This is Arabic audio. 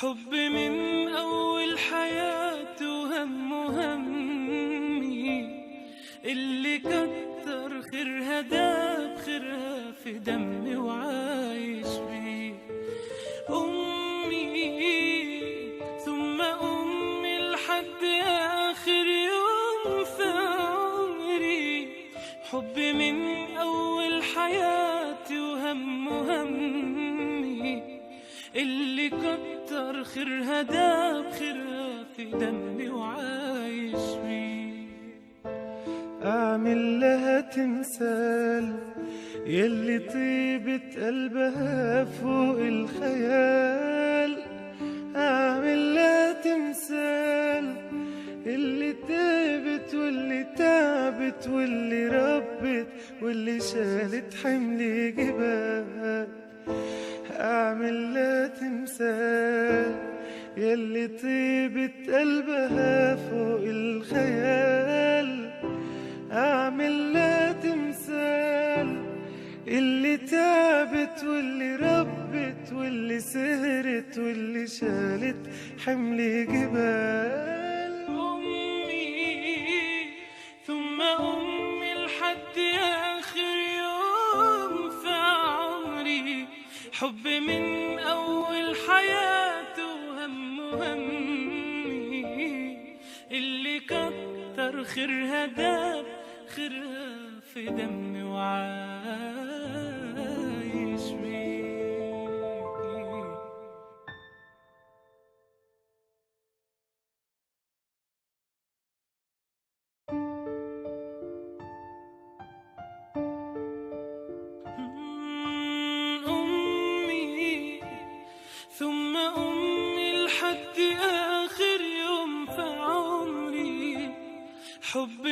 حب من أول حياتي وهم همي، اللي كتر خيرها داب خيرها في دمي وعايش بيه. أمي ثم أمي لحد آخر يوم في عمري. حب من أول حياتي وهم همي، اللي كتر خيرها داب خيرها في دمي وعايش بيه. أعمل لها تمثال يلي طيبة قلبها فوق الخيال. أعمل لها تمثال اللي تعبت واللي تعبت واللي ربت واللي شالت حمل جبال. أعمل لها تمثال يلي طيبة قلبها فوق الخيال. أعمل لها تمثال اللي تعبت واللي ربت واللي سهرت واللي شالت حمل جبال. أمي ثم أمي لحد آخر يوم في عمري. حب من أول حياتي وهم همي، اللي كتر خيرها داب خيرها في دمي وعايش بيه. أمي ثم أمي لحد آخر يوم في عمري. حب